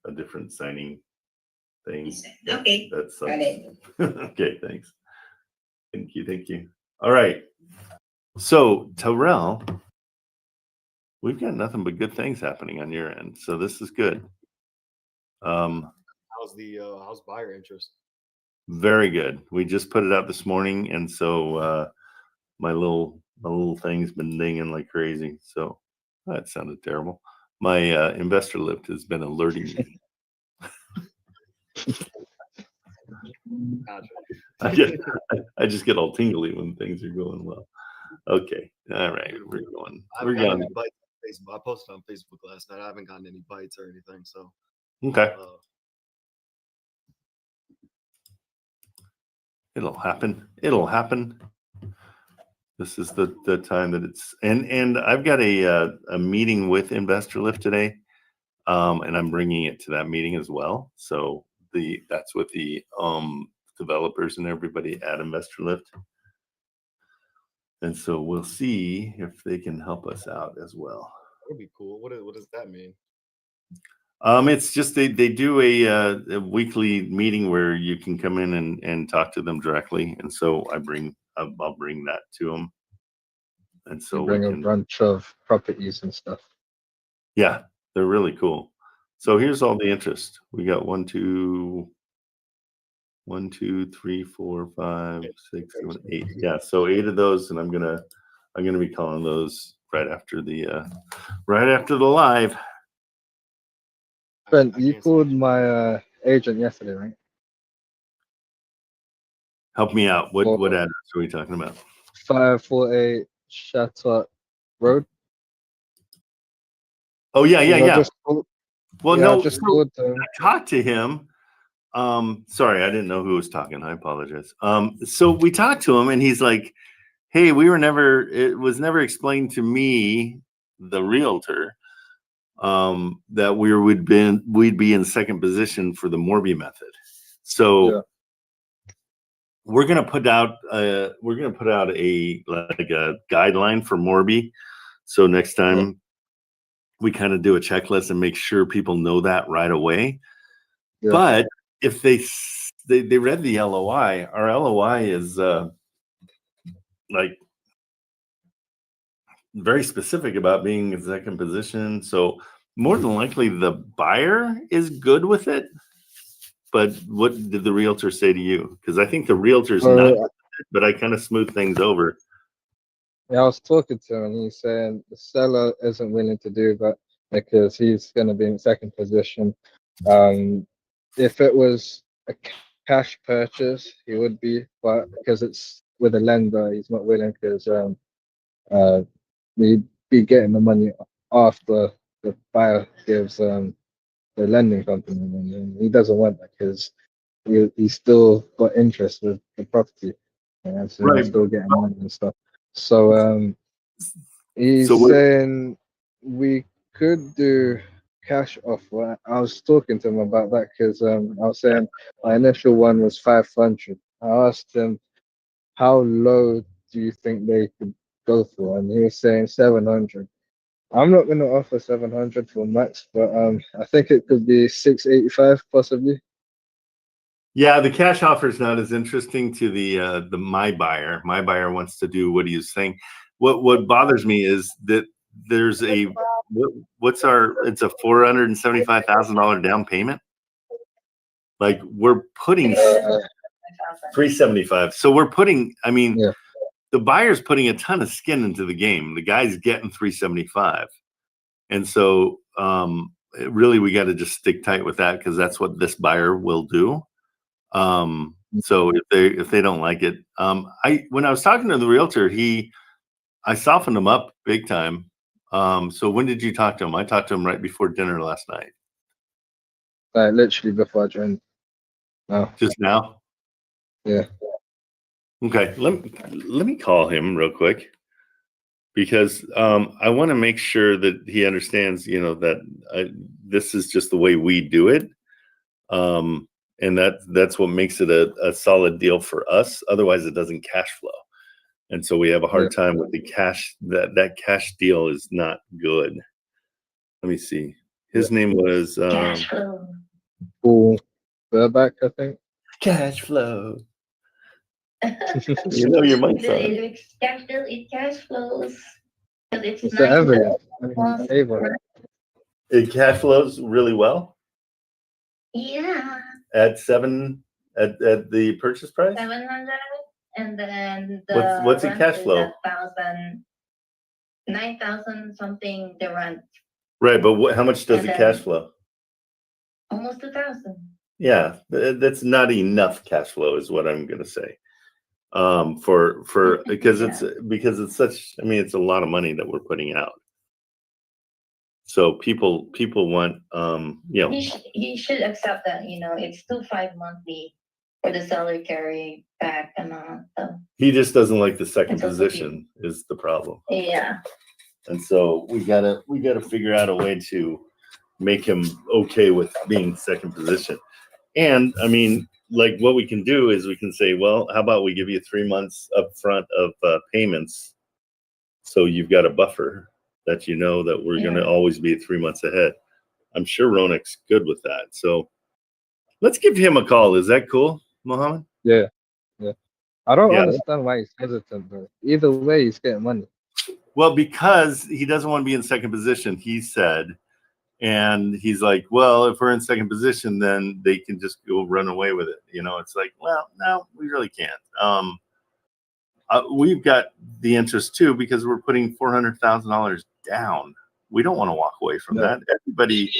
a different signing thing. Okay. That's Got it. okay. Thanks. Thank you. All right. So Terrell, we've got nothing but good things happening on your end. So this is good. How's buyer interest? Very good. We just put it out this morning, and so my little thing's been dinging like crazy. So that sounded terrible. My investor lift has been alerting me. I just get all tingly when things are going well. Okay. All right. We're going. We're going. I posted on Facebook last night. I haven't gotten any bites or anything. So okay. It'll happen. This is the time that it's and I've got a meeting with Investor Lift today, and I'm bringing it to that meeting as well. So that's with the developers and everybody at Investor Lift, and so we'll see if they can help us out as well. That would be cool. What does that mean? It's just they do a weekly meeting where you can come in and talk to them directly, and so I'll bring that to them, and so you bring a bunch of properties and stuff. Yeah, they're really cool. So here's all the interest. We got 1, 2, 3, 4, 5, 6, 7, 8. Yeah, so 8 of those, and I'm gonna be calling those right after the live. Ben, you called my agent yesterday, right? Help me out. What address are we talking about? 548 Shattuck Road. Oh yeah. I talked to him. Sorry, I didn't know who was talking. I apologize. So we talked to him, and he's like, "Hey, it was never explained to me, the realtor, that we'd be in second position for the Morby method." So we're gonna put out a guideline for Morby. So next time we kind of do a checklist and make sure people know that right away. Yeah. But if they read the LOI, our LOI is like very specific about being in second position. So more than likely the buyer is good with it. But what did the realtor say to you? Because I think the realtor's not good with it, but I kind of smooth things over. Yeah, I was talking to him, and he's saying the seller isn't willing to do that because he's going to be in second position. If it was a cash purchase, he would be, but because it's with a lender, he's not willing because we'd be getting the money after the buyer gives the lending company, and he doesn't want that because he's still got interest with the property, and so he's still getting money and stuff. So he's saying we could do cash offer. I was talking to him about that because I was saying my initial one was 500. I asked him how low do you think they could go for, and he was saying 700. I'm not going to offer 700 for max, but I think it could be 685 possibly. Yeah, the cash offer is not as interesting to the my buyer. My buyer wants to do what he was saying. What bothers me is that there's it's a $475,000 down payment. Like we're putting 375. So we're putting. I mean, the buyer's putting a ton of skin into the game. The guy's getting 375, and so really we got to just stick tight with that because that's what this buyer will do. So if they don't like it, when I was talking to the realtor, I softened him up big time. So when did you talk to him? I talked to him right before dinner last night. Literally before I joined. No. Just now? Yeah. Okay. Let me call him real quick because I want to make sure that he understands, that this is just the way we do it. And that's what makes it a solid deal for us. Otherwise, it doesn't cash flow. And so we have a hard time with the cash. That cash deal is not good. Let me see. His name was Cash flow. Paul Burback, I think. Cash Flow. You know your mic's on. It's cash flow. It cash flows. Because it's It's the evidence. Well, Ava. It cash flows really well Yeah, at the purchase price. 700, and then the What's it rent cash is flow? 1,000, 9,000 something. The rent Right, but how much does And it then- cash flow? almost 2,000. Yeah, that's not enough cash flow, is what I'm gonna say. Because it's such. I mean, it's a lot of money that we're putting out. So people want He should accept that. It's 2.5 monthly for the seller carry back amount. So he just doesn't like the second It's also position is the problem. yeah, And so we gotta figure out a way to make him okay with being second position. And I mean, like what we can do is we can say, well, how about we give you 3 months up front of payments, so you've got a buffer that you know that we're going to always be 3 months ahead. I'm sure Ronek's good with that. So let's give him a call. Is that cool, Mohammed? Yeah. I don't understand why he's hesitant, but either way, he's getting money. Well, because he doesn't want to be in second position, he said. And he's like, well, if we're in second position, then they can just go run away with it. It's like, well, no, we really can't. We've got the interest too, because we're putting $400,000 down. We don't want to walk away from that. Everybody,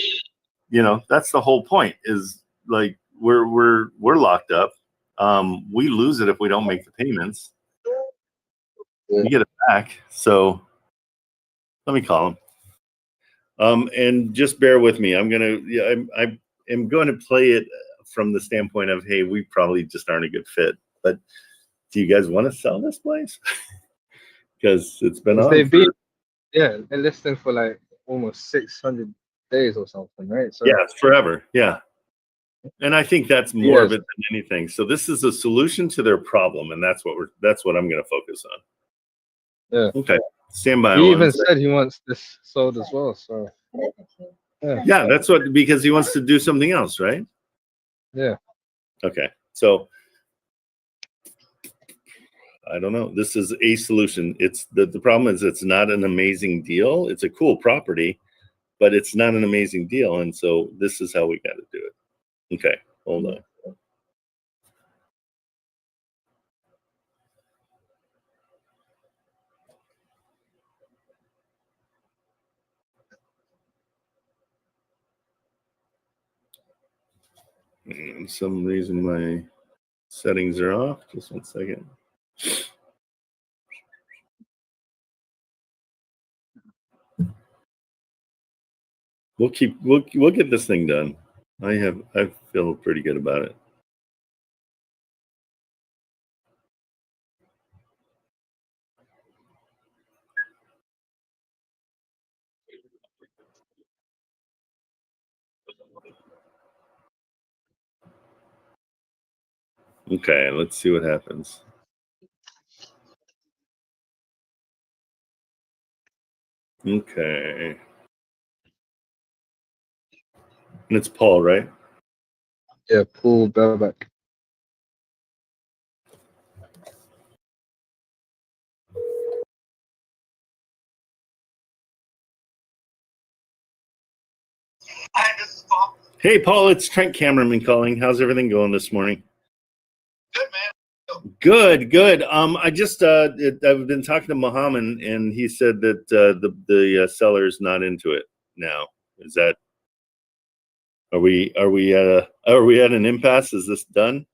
that's the whole point, is like, we're locked up. We lose it if we don't make the payments. We get it back. So let me call him. And just bear with me. I'm gonna play it from the standpoint of, hey, we probably just aren't a good fit. But do you guys want to sell this place? Because it's been on. They're listing for like almost 600 days or something, right? So yeah, it's forever. Yeah, and I think that's more of it than anything. So this is a solution to their problem, and that's what I'm going to focus on. Yeah. Okay. Stand by. He even said he wants this sold as well. So yeah, that's because he wants to do something else, right? Yeah. Okay. So I don't know. This is a solution. It's the problem is it's not an amazing deal. It's a cool property, but it's not an amazing deal. And so this is how we got to do it. Okay. Hold on. For some reason my settings are off. Just 1 second. We'll get this thing done. I feel pretty good about it. Okay, let's see what happens. Okay. And it's Paul, right? Yeah, Paul Burback. Hi, this is Paul. Hey, Paul, it's Trent Kamerman calling. How's everything going this morning? Good, man. Good. I just I've been talking to Mohammed, and he said that the seller's not into it now. Is that? Are we at an impasse? Is this done?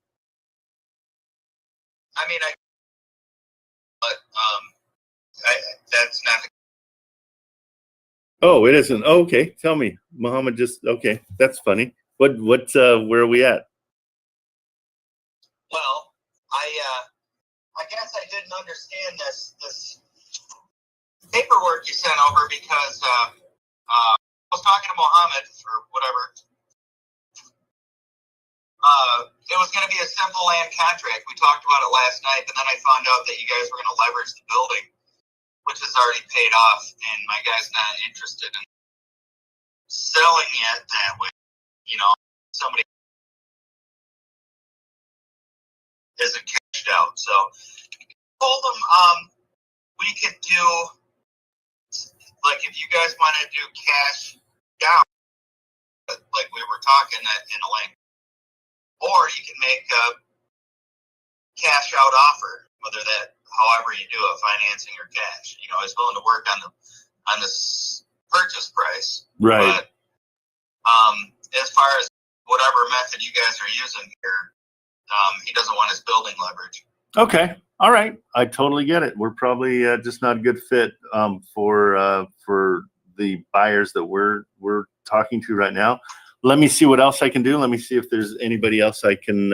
I mean, that's not the. Oh, it isn't. Oh, okay. Tell me, Mohammed. Okay. That's funny. Where are we at? Well, I guess I didn't understand this paperwork you sent over because I was talking to Mohammed or whatever. It was going to be a simple land contract. We talked about it last night, but then I found out that you guys were going to leverage the building, which is already paid off, and my guy's not interested in selling it that way, you know, somebody isn't cashed out. So told them we could do, like, if you guys want to do cash down, like we were talking in a link, or you can make a cash out offer, whether that, however you do it, financing or cash. You know, I was willing to work on the purchase price, Right. But as far as whatever method you guys are using here, he doesn't want his building leverage. Okay. All right. I totally get it. We're probably just not a good fit for the buyers that we're talking to right now. Let me see what else I can do. Let me see if there's anybody else I can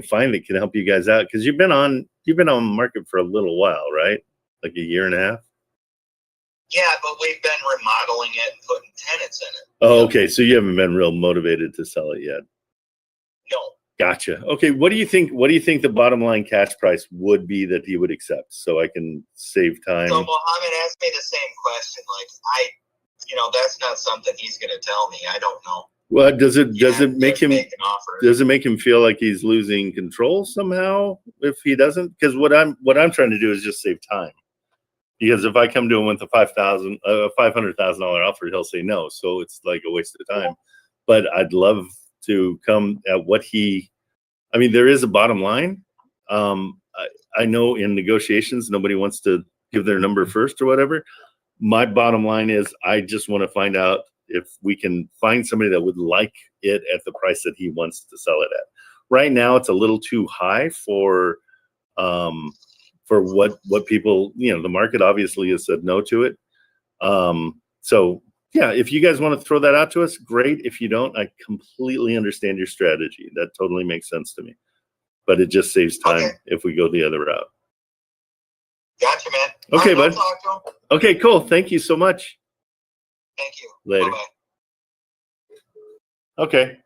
find that can help you guys out, because you've been on the market for a little while, right? Like a year and a half. Yeah, but we've been remodeling it and putting tenants in it. Oh, okay. So you haven't been real motivated to sell it yet. No. Gotcha. Okay. What do you think the bottom line cash price would be that he would accept, so I can save time? So Mohammed asked me the same question. Like, that's not something he's going to tell me. I don't know. Well, does it make him make an offer. Does it make him feel like he's losing control somehow if he doesn't? Because what I'm trying to do is just save time. Because if I come to him with a $500,000 offer, he'll say no. So it's like a waste of time. But I'd love to come at what there is a bottom line. I know in negotiations, nobody wants to give their number first or whatever. My bottom line is I just want to find out if we can find somebody that would like it at the price that he wants to sell it at. Right now, it's a little too high for what people, the market obviously has said no to it. So yeah, if you guys want to throw that out to us, great. If you don't, I completely understand your strategy. That totally makes sense to me. But it just saves time if we go the other route. Gotcha, man. Okay, bud. bud. Okay, cool. Thank you so much. Thank you. Later. Bye-bye. Okay.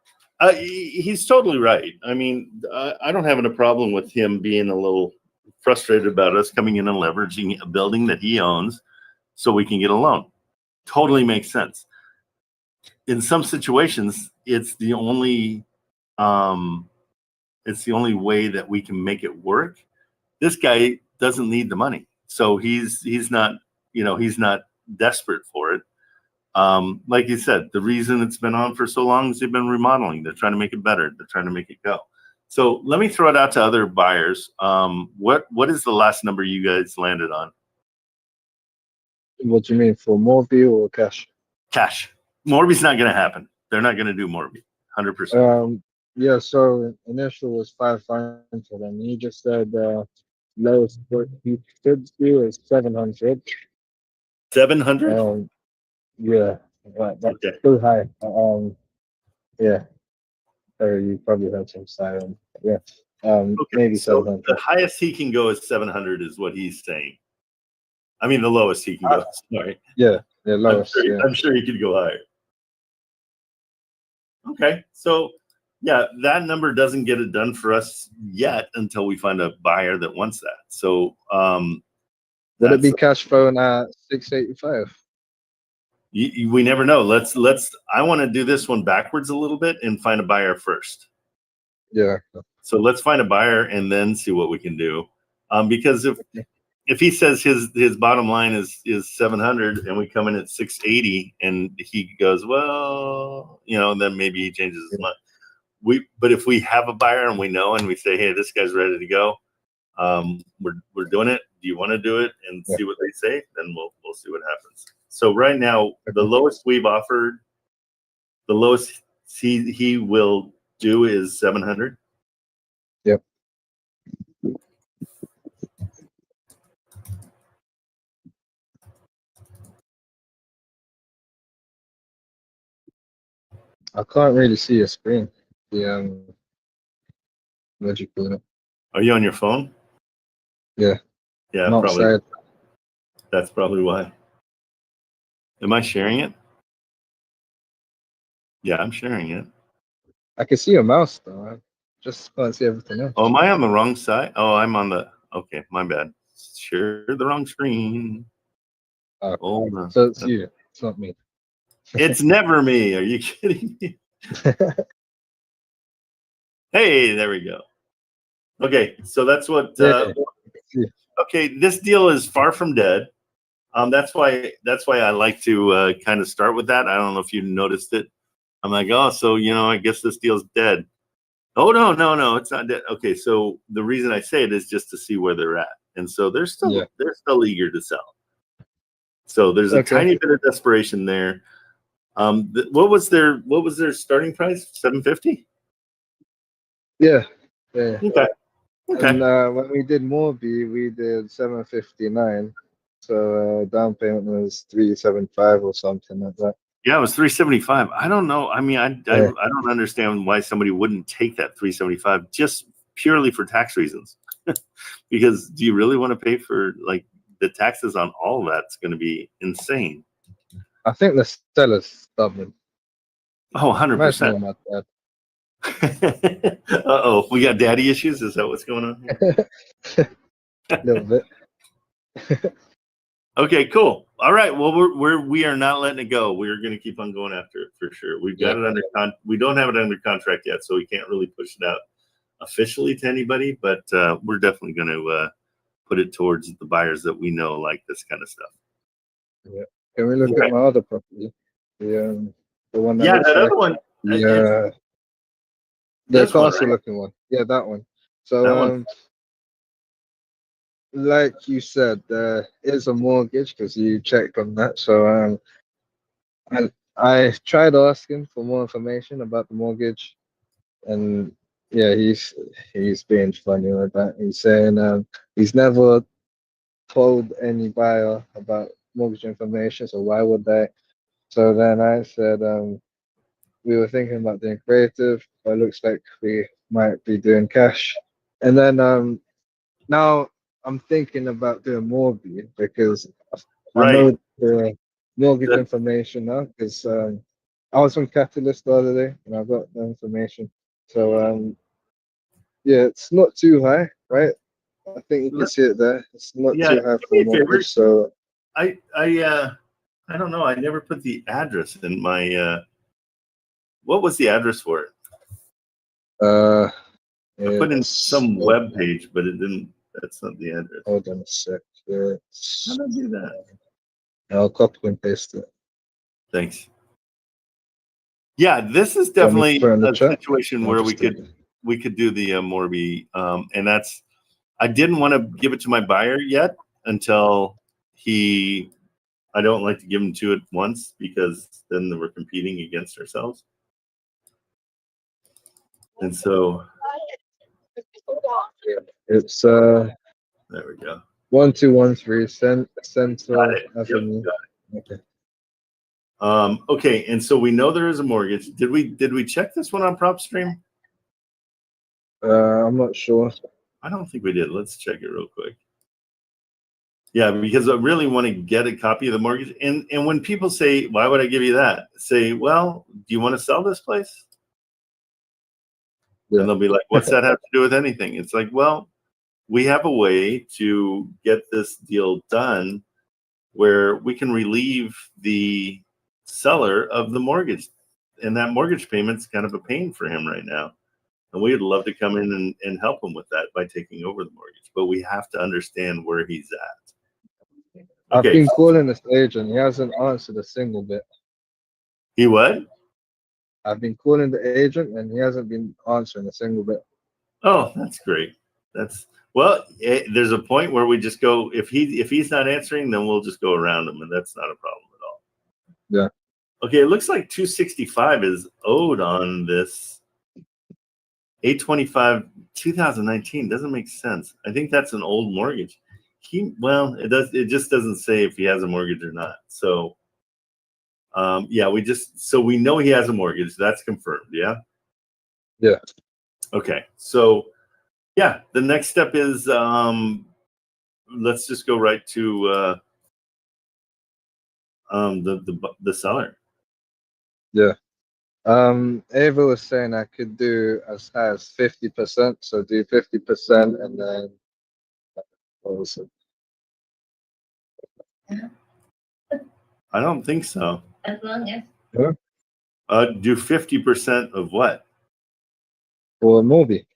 He's totally right. I mean, I don't have a problem with him being a little frustrated about us coming in and leveraging a building that he owns so we can get a loan. Totally makes sense. In some situations, it's the only way that we can make it work. This guy doesn't need the money, so he's not desperate for it. Like you said, the reason it's been on for so long is they've been remodeling. They're trying to make it better. They're trying to make it go. So let me throw it out to other buyers. What is the last number you guys landed on? What do you mean, for Morby or cash? Cash. Morby's not going to happen. They're not going to do Morby. 100%. Yeah. So initial was 500, and he just said lowest what he could do is 700. 700. Yeah, that's Okay. too high. Yeah. Or you probably have some siren. Yeah. Okay, maybe so 700. the highest he can go is 700 is what he's saying. I mean, the lowest he can go. Sorry. Yeah, lowest. I'm sure he could go higher. Okay, so yeah, that number doesn't get it done for us yet until we find a buyer that wants that. So would it be cash phone at 685? We never know. I want to do this one backwards a little bit and find a buyer first. Yeah. So let's find a buyer and then see what we can do. Because if he says his bottom line is 700 and we come in at 680 and he goes, well, then maybe he changes his mind. But if we have a buyer and we know and we say, hey, this guy's ready to go, we're doing it. Do you want to do it and see what they say? Then we'll see what happens. So right now, the lowest we've offered, the lowest he will do is 700. Yep. I can't really see a screen. What do you call it? Are you on your phone? Yeah. Yeah, I'm probably. outside. That's probably why. Am I sharing it? Yeah, I'm sharing it. I can see your mouse though. I just can't see everything else. Oh, am I on the wrong side? Oh, I'm on the. Okay, my bad. Share the wrong screen. So it's you. It's not me. It's never me. Are you kidding me? Hey, there we go. Okay, so that's what. Okay, this deal is far from dead. That's why I like to kind of start with that. I don't know if you noticed it. I'm like, oh, so I guess this deal's dead. Oh no, it's not dead. Okay, so the reason I say it is just to see where they're at, and so they're still eager to sell. So there's a tiny bit of desperation there. What was their starting price? 750. Yeah. Okay. And when we did Morby, we did 759. So down payment was 375 or something like that. Yeah, it was 375. I don't know. I mean, I don't understand why somebody wouldn't take that 375 just purely for tax reasons. Because do you really want to pay for like the taxes on all of that's going to be insane. I think the seller's stubborn. Oh, 100%. About that. Uh-oh, we got daddy issues? Is that what's going on here? A little bit. Okay, cool. All right. Well, we are not letting it go. We're going to keep on going after it for sure. We've got it under we don't have it under contract yet, so we can't really push it out officially to anybody, but we're definitely going to put it towards the buyers that we know like this kind of stuff. Yeah. Can we look at my other property? The one that that other one. The castle looking one. Yeah, that one. So that one. Like you said, there is a mortgage because you checked on that. So I tried asking for more information about the mortgage, and yeah, he's being funny with that. He's saying he's never told any buyer about mortgage information, so why would they? So then I said we were thinking about doing creative, but it looks like we might be doing cash. And then now I'm thinking about doing mortgage because I know the mortgage information now because I was on Catalyst the other day and I got the information. So yeah, it's not too high, right? I think you can see it there. It's not too high for mortgage. So I don't know. I never put the address in my. What was the address for it? I put in some web page, but it didn't. That's not the address. Hold on a sec. How do I do that? I'll copy and paste it. Thanks. Yeah, this is definitely a situation where we could do the Morby, and that's. I didn't want to give it to my buyer yet until he. I don't like to give him to it once because then we're competing against ourselves. And so it's there we go. 1213 Central Avenue. Okay. Okay, and so we know there is a mortgage. Did we check this one on PropStream? I'm not sure. I don't think we did. Let's check it real quick. Yeah, because I really want to get a copy of the mortgage. And when people say, why would I give you that? Say, well, do you want to sell this place? Yeah. And they'll be like, what's that have to do with anything? It's like, well, we have a way to get this deal done where we can relieve the seller of the mortgage. And that mortgage payment's kind of a pain for him right now. And we'd love to come in and help him with that by taking over the mortgage. But we have to understand where he's at. Okay. I've been calling this agent. He hasn't answered a single bit. He what? I've been calling the agent and he hasn't been answering a single bit. Oh, that's great. There's a point where we just go, if he's not answering, then we'll just go around him, and that's not a problem at all. Yeah. Okay, it looks like 265 is owed on this. 825 2019 doesn't make sense. I think that's an old mortgage. It just doesn't say if he has a mortgage or not. So we know he has a mortgage. That's confirmed. Yeah. Yeah. Okay. So yeah, the next step is let's just go right to the seller. Yeah. Ava was saying I could do as high as 50%, so do 50% and then what was it? I don't think so. As long as Do 50% of what? For a movie.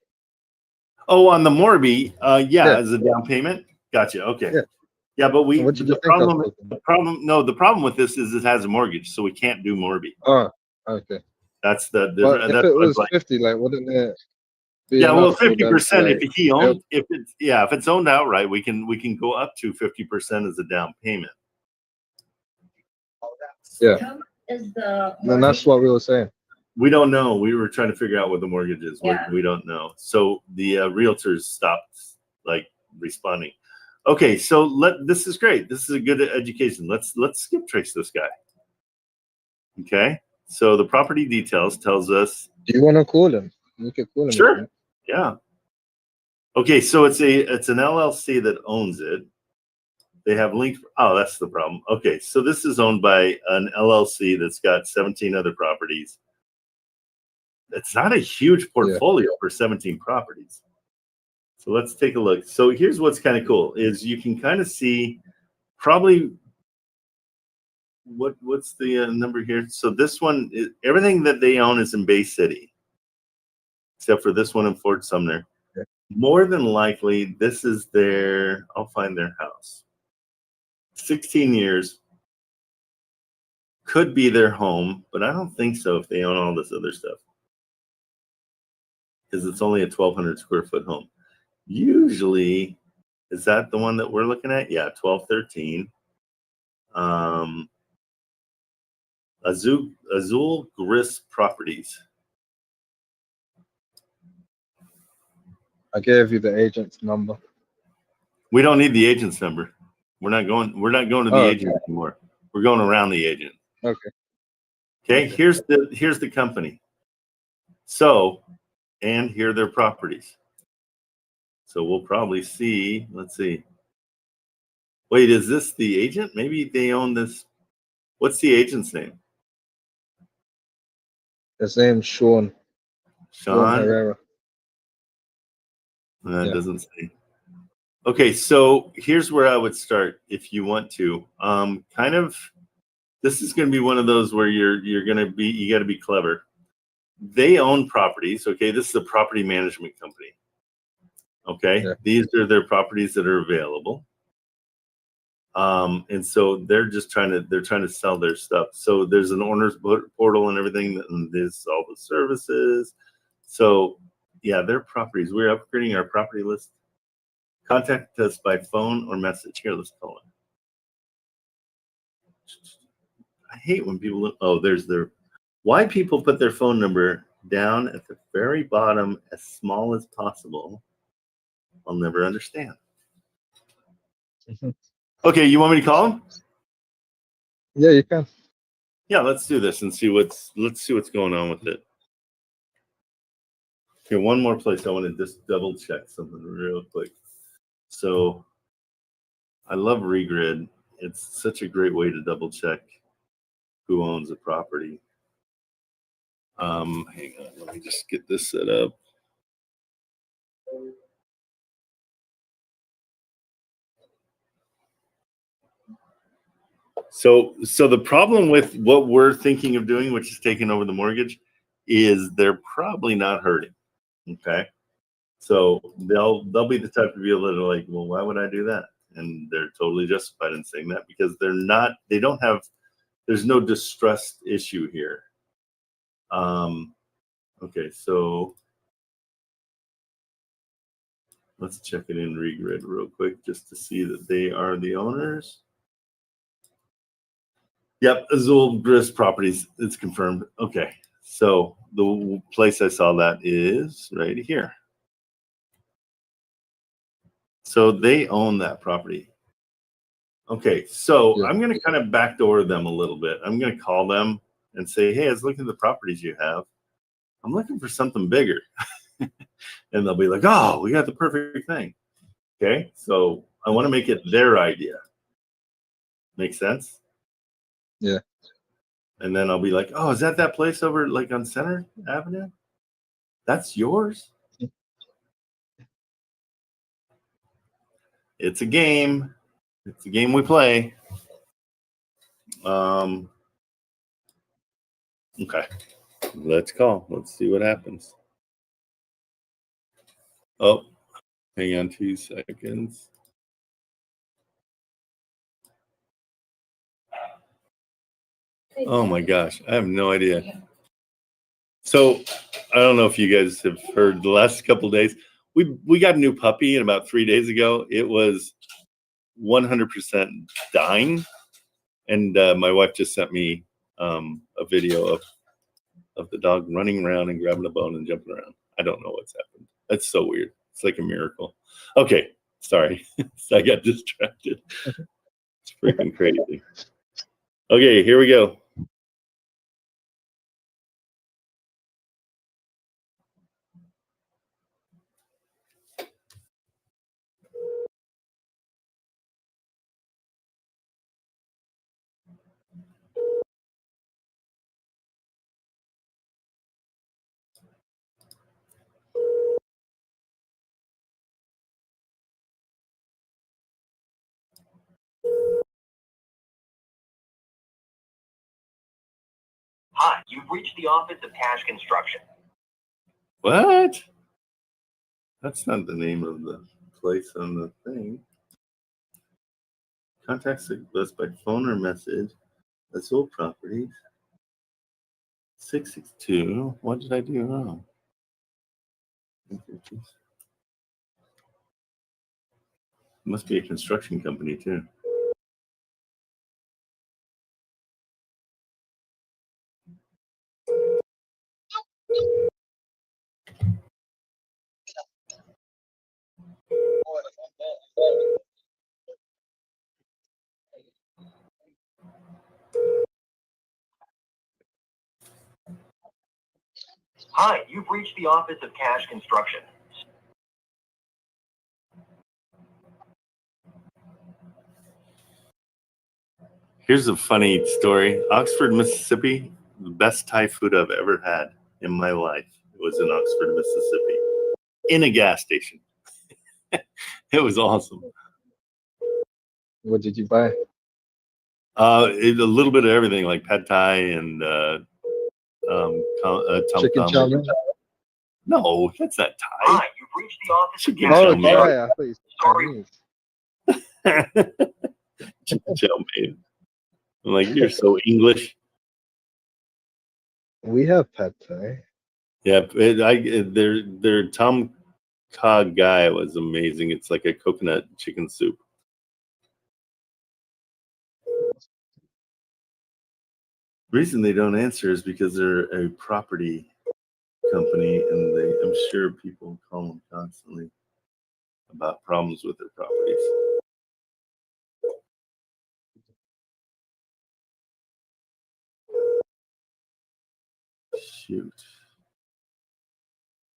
Oh, on the Morby, Yeah. as a down payment. Gotcha. Okay. Yeah. Yeah, but What did you think of it? the problem with this is it has a mortgage, so we can't do Morby. Oh, okay. That's the But if that's it what, was like, 50, like, wouldn't it be yeah, well, enough for them 50%. to, like, If he owns, if it's owned outright, we can go up to 50% as a down payment. Yeah. How much is the And that's what we were saying. We don't know. We were trying to figure out what the mortgage is. Yeah. We don't know. So the realtors stopped like responding. Okay, so this is great. This is a good education. Let's skip trace this guy. Okay, so the property details tells us. Do you want to call him? You could call him. Sure. Yeah. Okay, so it's an LLC that owns it. They have linked. Oh, that's the problem. Okay, so this is owned by an LLC that's got 17 other properties. It's not a huge portfolio for 17 properties. So let's take a look. So here's what's kind of cool is you can kind of see probably what's the number here. So this one, everything that they own is in Bay City, except for this one in Fort Sumner. Okay. More than likely, this is I'll find their house. 16 years. Could be their home, but I don't think so if they own all this other stuff. Because it's only a 1,200 square foot home. Usually, is that the one that we're looking at? Yeah, 1213. Azul Gris Properties. I gave you the agent's number. We don't need the agent's number. We're not going to the agent anymore. We're going around the agent. Okay. Okay, here's the company. So, and here are their properties. So we'll probably see, let's see. Wait, is this the agent? Maybe they own this. What's the agent's name? His name's Sean Herrera. That doesn't say. Okay, so here's where I would start if you want to. This is going to be one of those where you got to be clever. They own properties. Okay, this is a property management company. Okay, these are their properties that are available. And so they're trying to sell their stuff. So there's an owner's portal and everything, and there's all the services. So yeah, their properties. We're upgrading our property list. Contact us by phone or message. Here, let's call it. I hate when people look. Oh, there's why people put their phone number down at the very bottom as small as possible. I'll never understand. Okay, you want me to call him? Yeah, you can. Yeah, let's do this and see what's going on with it. Okay, one more place I want to just double check something real quick. So I love Regrid. It's such a great way to double check who owns a property. Hang on, let me just get this set up. So the problem with what we're thinking of doing, which is taking over the mortgage, is they're probably not hurting. Okay. So they'll be the type of people that are like, well, why would I do that? And they're totally justified in saying that because there's no distressed issue here. Okay, so let's check it in Regrid real quick just to see that they are the owners. Yep, Azul Gris Properties, it's confirmed. Okay, so the place I saw that is right here. So they own that property. Okay, so I'm going to kind of backdoor them a little bit. I'm going to call them and say, hey, I was looking at the properties you have. I'm looking for something bigger. And they'll be like, oh, we got the perfect thing. Okay, so I want to make it their idea. Make sense? Yeah. And then I'll be like, oh, is that place over like on Center Avenue? That's yours? It's a game. It's a game we play. Okay. Let's call. Let's see what happens. Oh, hang on 2 seconds. Oh my gosh, I have no idea. So I don't know if you guys have heard the last couple of days. We got a new puppy, and about 3 days ago, it was 100% dying. And my wife just sent me a video of the dog running around and grabbing a bone and jumping around. I don't know what's happened. That's so weird. It's like a miracle. Okay, sorry. I got distracted. It's freaking crazy. Okay, here we go. Hi, you've reached the office of Cash Construction. What? That's not the name of the place on the thing. Contact us by phone or message. That's old properties. 662. What did I do wrong? Must be a construction company too. Hi, you've reached the office of Cash Construction. Here's a funny story. Oxford, Mississippi, the best Thai food I've ever had in my life. It was in Oxford, Mississippi, in a gas station. It was awesome. What did you buy? A little bit of everything, like pad thai and Chicken chow mein? No, that's not Thai. Hi, you've reached the office of Chicken Cash Oh, chow mein. Thai. I thought you said Sorry. Chinese. Chicken chow mein. I'm like, you're so English. We have pad thai. Yeah, their Tom Kha Gai was amazing. It's like a coconut chicken soup. The reason they don't answer is because they're a property company, and I'm sure people call them constantly about problems with their properties. Shoot.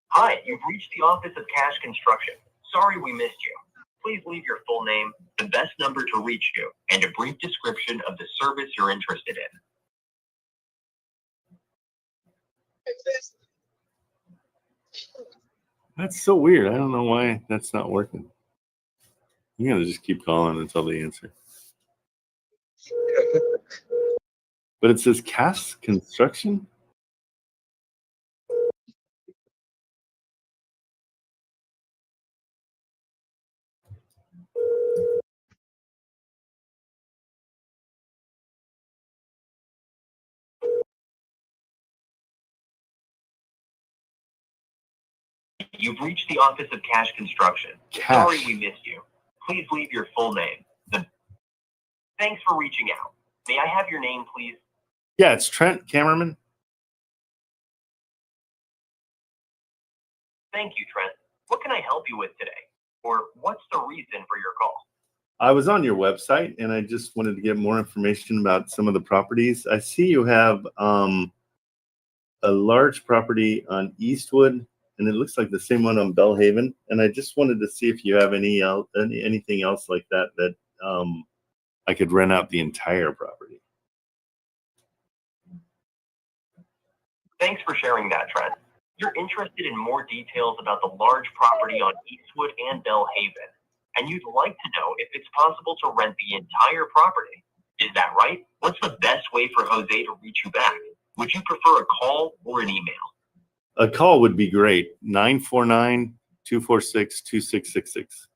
Hi, you've reached the office of Cash Construction. Sorry we missed you. Please leave your full name, the best number to reach you, and a brief description of the service you're interested in. That's so weird. I don't know why that's not working. You gotta just keep calling until they answer. But it says Cast Construction. You've reached the office of Cash Construction. Cash. Sorry we missed you. Please leave your full name. Thanks for reaching out. May I have your name, please? Yeah, it's Trent Kamerman. Thank you, Trent. What can I help you with today? Or what's the reason for your call? I was on your website and I just wanted to get more information about some of the properties. I see you have a large property on Eastwood, and it looks like the same one on Bellhaven. And I just wanted to see if you have anything else like that I could rent out the entire property. Thanks for sharing that, Trent. You're interested in more details about the large property on Eastwood and Bellhaven, and you'd like to know if it's possible to rent the entire property. Is that right? What's the best way for Jose to reach you back? Would you prefer a call or an email? A call would be great. 949-246-2666.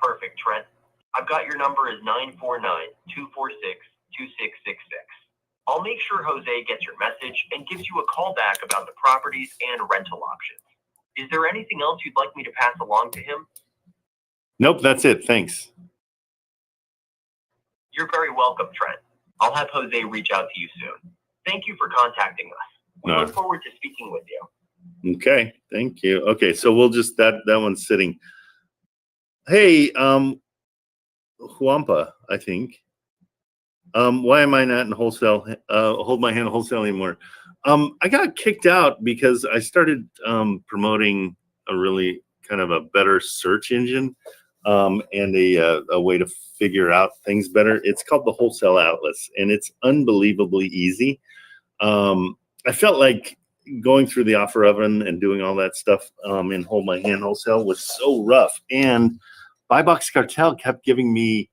Perfect, Trent. I've got your number as 949-246-2666. I'll make sure Jose gets your message and gives you a call back about the properties and rental options. Is there anything else you'd like me to pass along to him? Nope, that's it. Thanks. You're very welcome, Trent. I'll have Jose reach out to you soon. Thank you for contacting us. We look forward to speaking with you. Okay, thank you. Okay, so we'll just that one's sitting. Hey, Huampa, I think. Why am I not in wholesale? Hold my hand wholesale anymore. I got kicked out because I started promoting a really kind of a better search engine and a way to figure out things better. It's called the Wholesale Atlas, and it's unbelievably easy. I felt like going through the offer oven and doing all that stuff in Hold My Hand Wholesale was so rough. And Buy Box Cartel kept giving me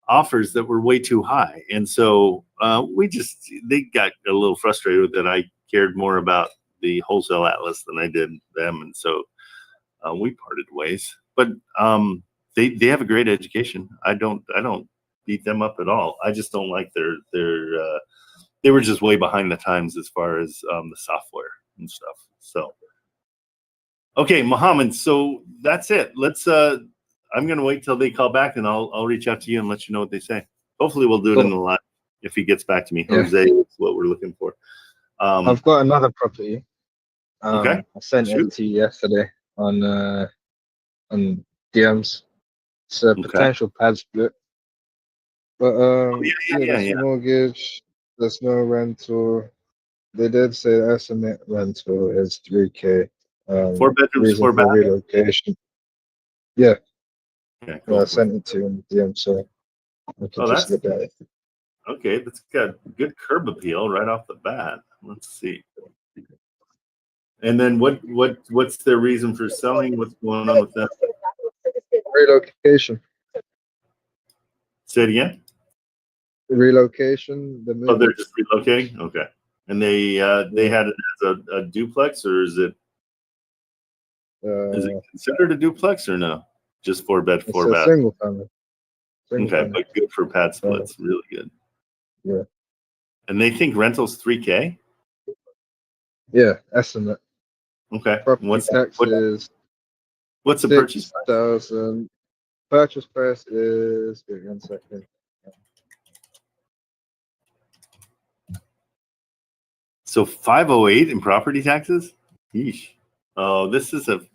offers that were way too high. And so they got a little frustrated that I cared more about the Wholesale Atlas than I did them. And so we parted ways. But they have a great education. I don't beat them up at all. I just don't like their they were just way behind the times as far as the software and stuff. So, okay, Mohammed. So that's it. Let's. I'm gonna wait till they call back, and I'll reach out to you and let you know what they say. Hopefully, we'll do it in the live if he gets back to me. Yeah. Jose is what we're looking for. I've got another property. Okay. I sent it to you yesterday on DMs. It's a potential pad split. But there's mortgage, there's no rental. They did say the estimate rental is 3K. 4 bedrooms, 4 baths. Relocation. Yeah. Okay, cool. I sent it to you in DM, so I can just look at it. Okay, that's got good curb appeal right off the bat. Let's see. And then what's their reason for selling? What's going on with that? Relocation. Say it again. Relocation. Oh, they're just relocating. Okay, and they had it as a duplex, or is it considered a duplex or no? Just 4 bed, 4 bath. Single family. Okay, but good for pad splits. Really good. Yeah. And they think rental's 3K. Yeah, estimate. Okay. Property tax is what's the purchase price? 6,000. Purchase price is 1 second. So 508 in property taxes? Yeesh. Oh, this is the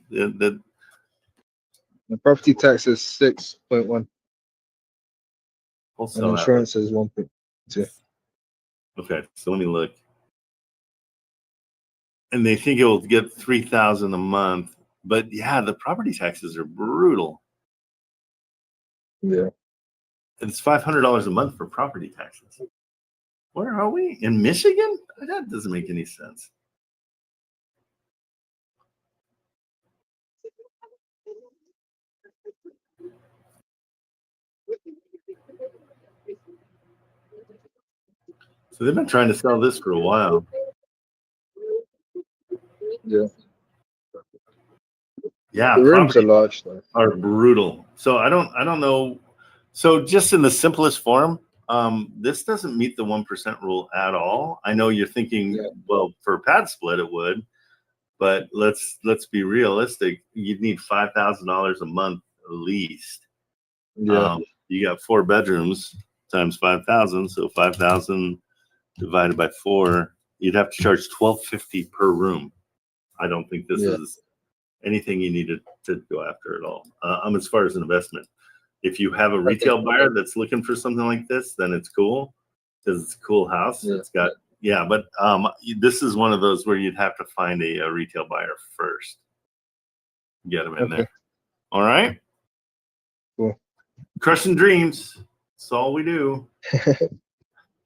property tax is 6.1. And insurance is 1.2. Okay, so let me look. And they think it will get 3,000 a month, but yeah, the property taxes are brutal. Yeah. It's $500 a month for property taxes. Where are we? In Michigan? That doesn't make any sense. So they've been trying to sell this for a while. Yeah. Yeah. The rooms are large though. Are brutal. So I don't know. So just in the simplest form, this doesn't meet the 1% rule at all. I know you're thinking, well, for a pad split it would, but let's be realistic. You'd need $5,000 a month at least. Yeah. You got 4 bedrooms times 5,000, so 5,000 divided by 4, you'd have to charge $1,250 per room. I don't think this is anything you need to go after at all. As far as an investment, if you have a retail buyer that's looking for something like this, then it's cool because it's a cool house. Yeah. It's got but this is one of those where you'd have to find a retail buyer first. Get them in there. All right. Cool. Crushing dreams. That's all we do.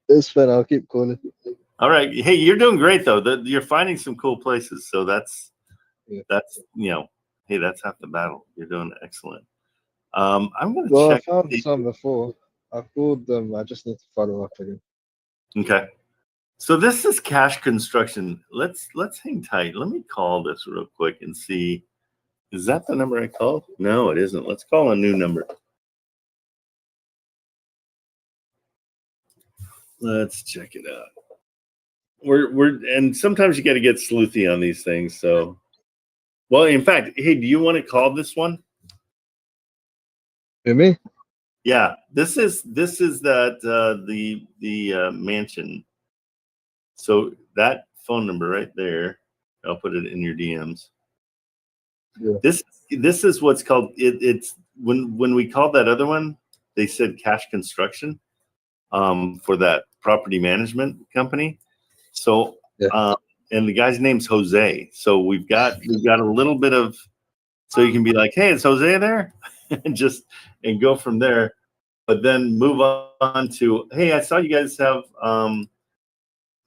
It's fun. I'll keep calling. All right. Hey, you're doing great though. You're finding some cool places. So that's hey, that's half the battle. You're doing excellent. I'm gonna check. I found some before. called them. I just need to follow up again. Okay. So this is cash construction. Let's hang tight. Let me call this real quick and see. Is that the number I called? No, it isn't. Let's call a new number. Let's check it out. And sometimes you got to get sleuthy on these things. So, well, in fact, hey, do you want to call this one? Hear me? Yeah, this is that the mansion. So that phone number right there, I'll put it in your DMs. Yeah. This is what's called it's when we called that other one, they said cash construction for that property management company. So Yeah. and the guy's name's Jose. So we've got a little bit of, so you can be like, hey, is Jose there? and go from there. But then move on to, hey, I saw you guys have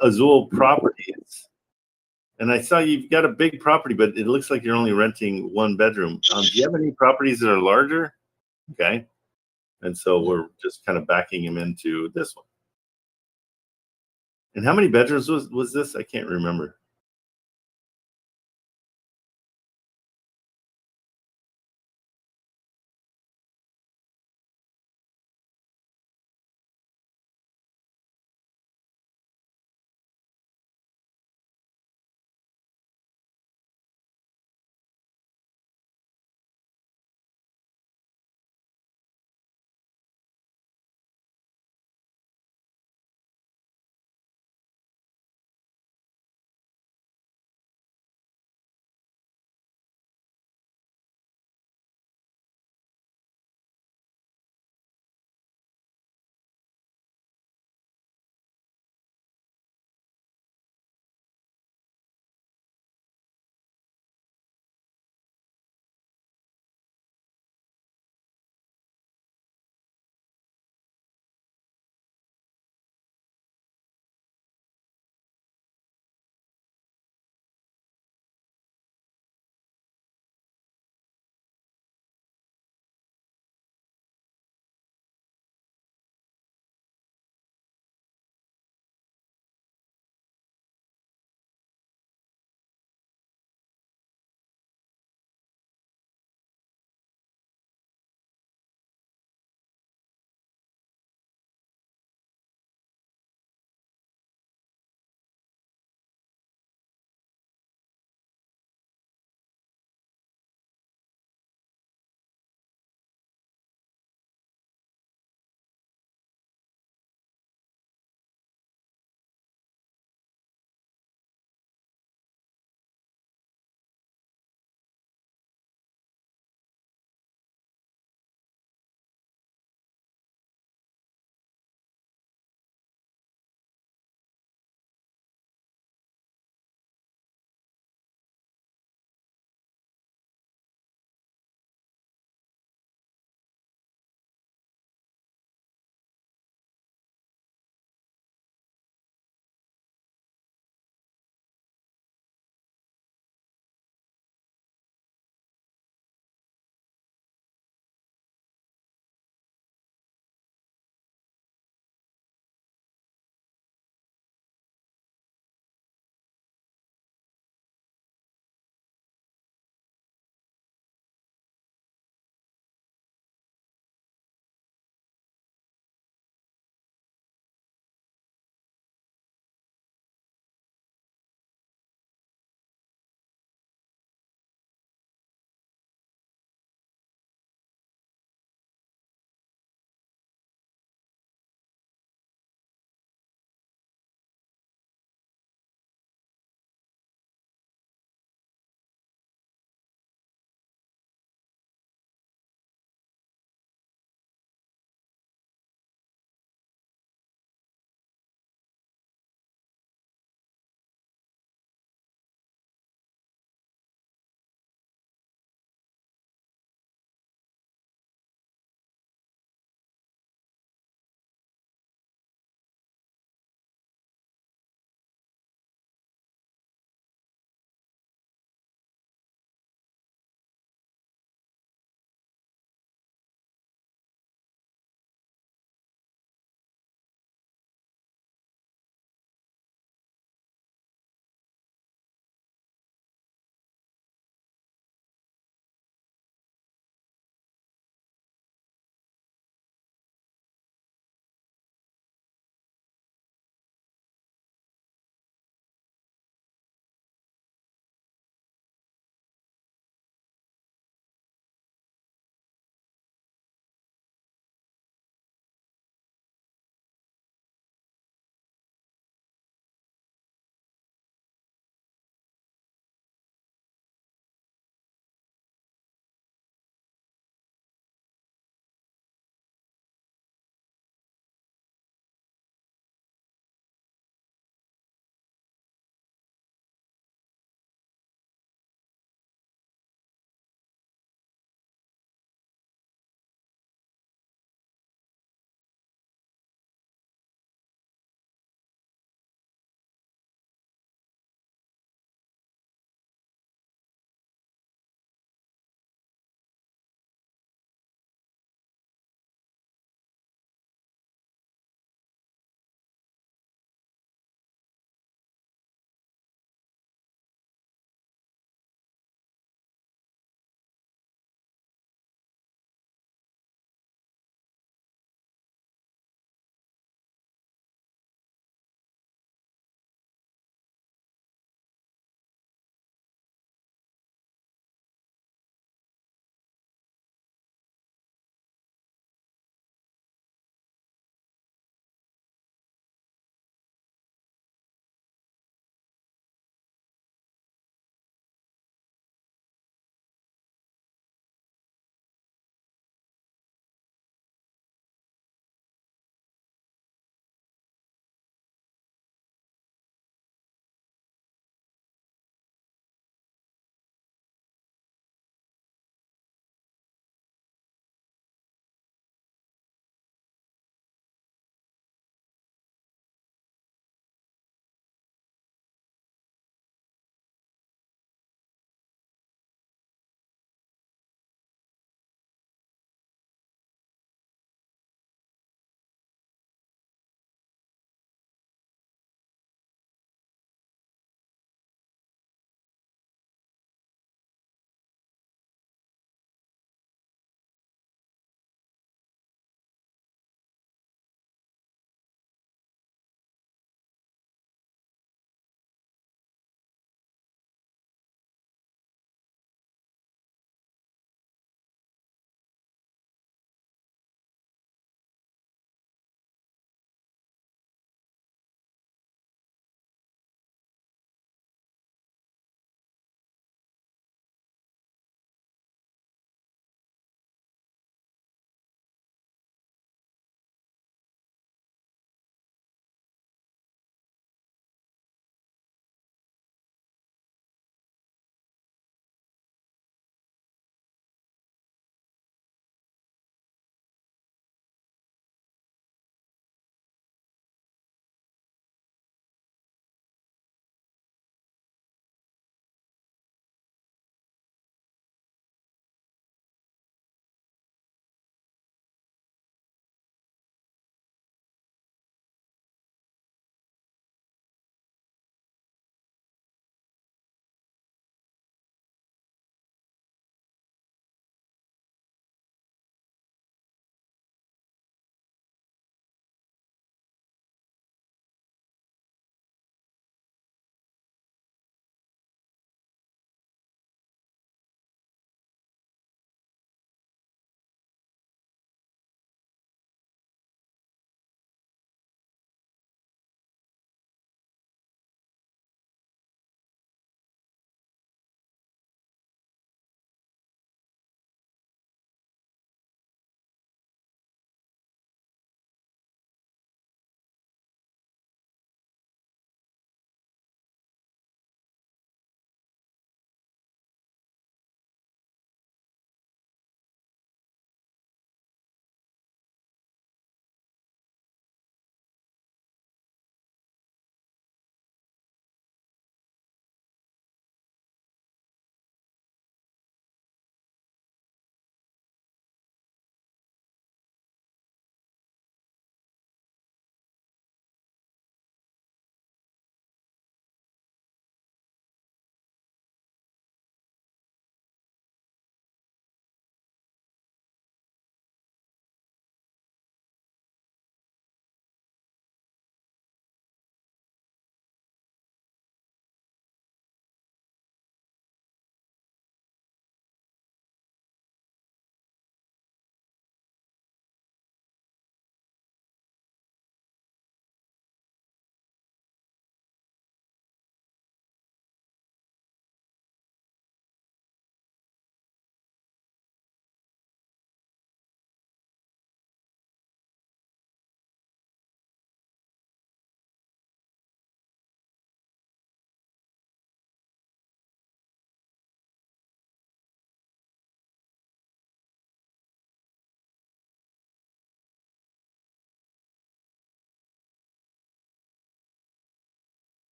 Azul Properties. And I saw you've got a big property, but it looks like you're only renting one bedroom. Do you have any properties that are larger? Okay. And so we're just kind of backing him into this one. And how many bedrooms was this? I can't remember.